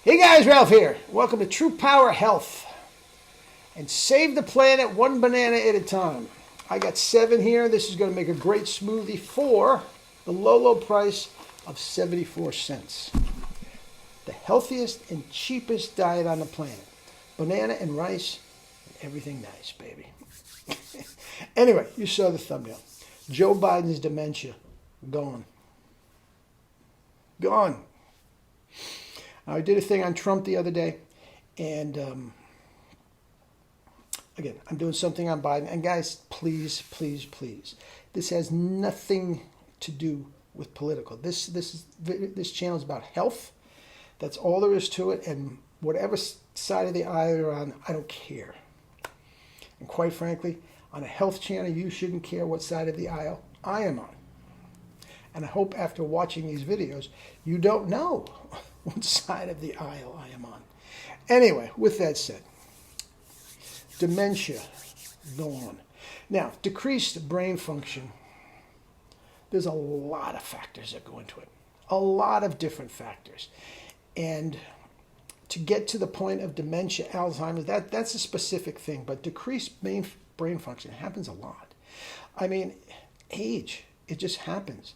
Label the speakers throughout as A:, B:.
A: Hey guys, Ralph here. Welcome to True Power Health. And save the planet one banana at a time. I got 7 here. This is going to make a great smoothie for the low price of 74 cents. The healthiest and cheapest diet on the planet. Banana and rice and everything nice, baby. Anyway, you saw the thumbnail. Joe Biden's dementia. Gone. Gone. I did a thing on Trump the other day, and again, I'm doing something on Biden. And guys, please, please, please, this has nothing to do with political. This channel is about health. That's all there is to it. And whatever side of the aisle you're on, I don't care. And quite frankly, on a health channel, you shouldn't care what side of the aisle I am on. And I hope after watching these videos, you don't know what side of the aisle I am on. Anyway, with that said, dementia, gone. Now, decreased brain function, there's a lot of factors that go into it. A lot of different factors. And to get to the point of dementia, Alzheimer's, that's a specific thing. But decreased brain function happens a lot. I mean, age, it just happens.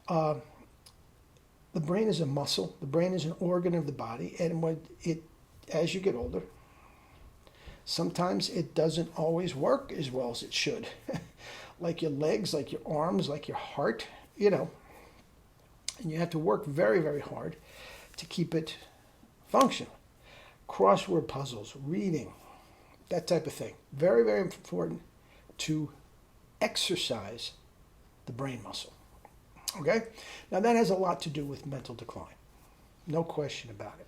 A: The brain is a muscle. The brain is an organ of the body, and as you get older, sometimes it doesn't always work as well as it should. Like your legs, like your arms, like your heart, and you have to work very, very hard to keep it functional. Crossword puzzles, reading, that type of thing. Very, very important to exercise the brain muscle. Okay? Now that has a lot to do with mental decline. No question about it.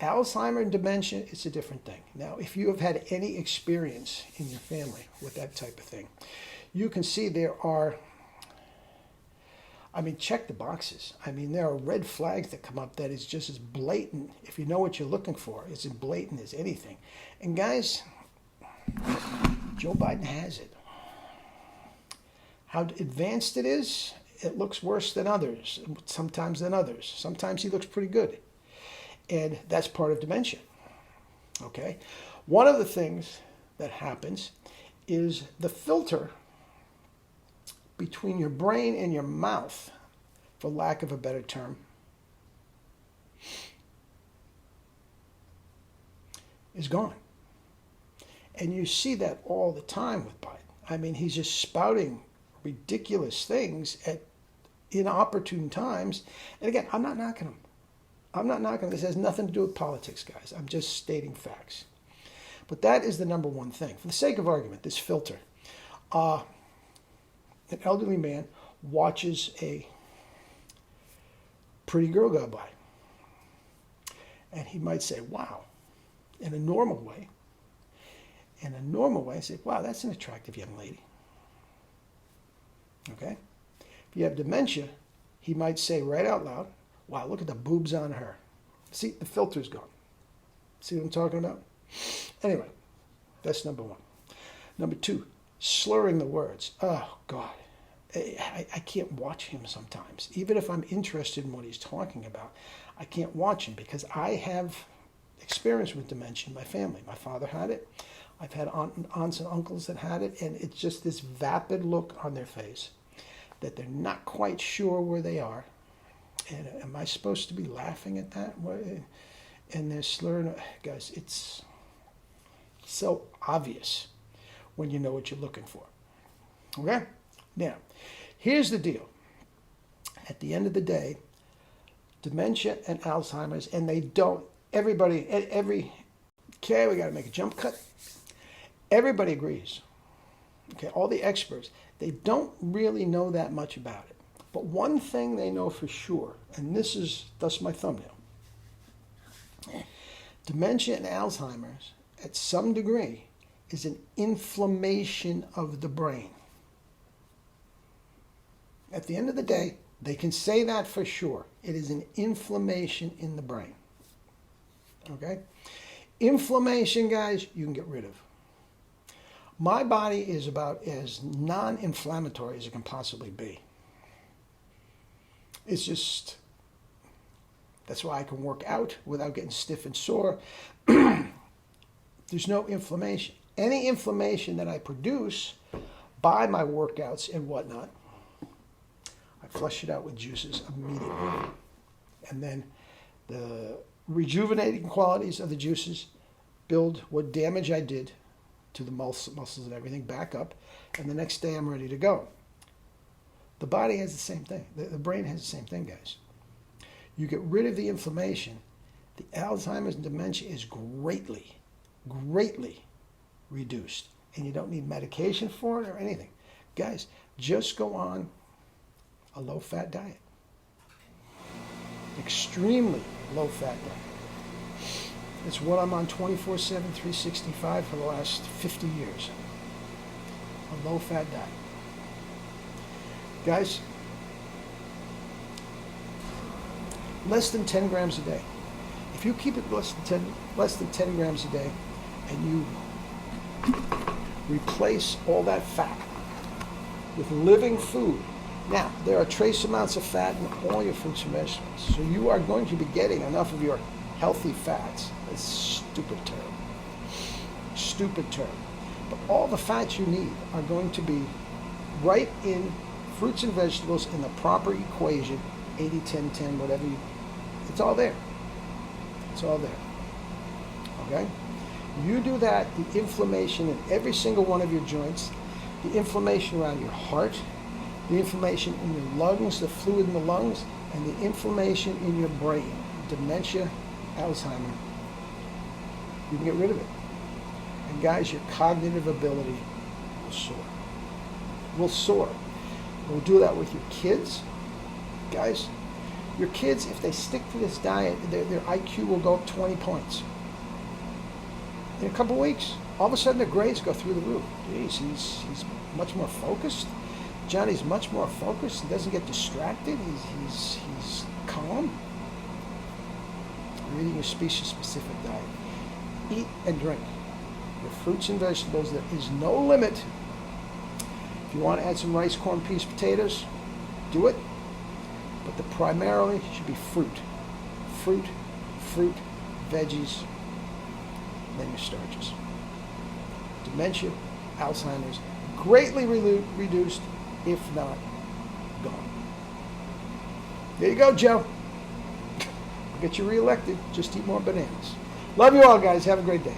A: Alzheimer's and dementia is a different thing. Now, if you have had any experience in your family with that type of thing, you can see there are, check the boxes. There are red flags that come up that is just as blatant. If you know what you're looking for, it's as blatant as anything. And guys, Joe Biden has it. How advanced it is, it looks worse than others, sometimes than others. Sometimes he looks pretty good. And that's part of dementia. Okay? One of the things that happens is the filter between your brain and your mouth, for lack of a better term, is gone. And you see that all the time with Biden. He's just spouting ridiculous things at inopportune times. And again, I'm not knocking him. I'm not knocking him. This has nothing to do with politics, guys. I'm just stating facts. But that is the number one thing. For the sake of argument, this filter. An elderly man watches a pretty girl go by. And he might say, wow, in a normal way. In a normal way, say, wow, that's an attractive young lady. Okay? If you have dementia, he might say right out loud, wow, look at the boobs on her. See, the filter's gone. See what I'm talking about? Anyway, that's number one. Number 2, slurring the words. Oh, God. I can't watch him sometimes. Even if I'm interested in what he's talking about, I can't watch him because I have experience with dementia in my family. My father had it. I've had aunts and uncles that had it, and it's just this vapid look on their face that they're not quite sure where they are. And am I supposed to be laughing at that? And they're slurring. Guys, it's so obvious when you know what you're looking for. Okay? Now, here's the deal. At the end of the day, dementia and Alzheimer's, and they don't, okay, we got to make a jump cut. Everybody agrees. Okay, all the experts, they don't really know that much about it. But one thing they know for sure, and thus my thumbnail, dementia and Alzheimer's, at some degree, is an inflammation of the brain. At the end of the day, they can say that for sure. It is an inflammation in the brain. Okay? Inflammation, guys, you can get rid of. My body is about as non-inflammatory as it can possibly be. It's just, That's why I can work out without getting stiff and sore. There's no inflammation. Any inflammation that I produce by my workouts and whatnot, I flush it out with juices immediately. And then the rejuvenating qualities of the juices build what damage I did to the muscles and everything back up. And the next day I'm ready to go. The body has the same thing. The brain has the same thing, guys. You get rid of the inflammation, the Alzheimer's and dementia is greatly, greatly reduced. And you don't need medication for it or anything. Guys, just go on a low-fat diet. Extremely low-fat diet. It's what I'm on 24/7, 365 for the last 50 years. A low-fat diet. Guys, less than 10 grams a day. If you keep it less than 10 grams a day, and you replace all that fat with living food. Now, there are trace amounts of fat in all your fruits and vegetables, so you are going to be getting enough of your healthy fats. That's a stupid term. Stupid term. But all the fats you need are going to be right in fruits and vegetables in the proper equation, 80-10-10, whatever you, it's all there. It's all there. Okay? You do that, the inflammation in every single one of your joints, the inflammation around your heart, the inflammation in your lungs, the fluid in the lungs, and the inflammation in your brain, dementia, Alzheimer, you can get rid of it. And guys, your cognitive ability will soar. Will soar. We'll do that with your kids. Guys, your kids, if they stick to this diet, their IQ will go up 20 points. In a couple weeks, all of a sudden their grades go through the roof. Geez, he's much more focused. Johnny's much more focused. He doesn't get distracted. He's calm. You're eating your species-specific diet. Eat and drink your fruits and vegetables. There is no limit. If you want to add some rice, corn, peas, potatoes, do it. But the primarily should be fruit. Fruit, veggies, and then your starches. Dementia, Alzheimer's, greatly reduced, if not gone. There you go, Joe. I'll get you reelected. Just eat more bananas. Love you all, guys. Have a great day.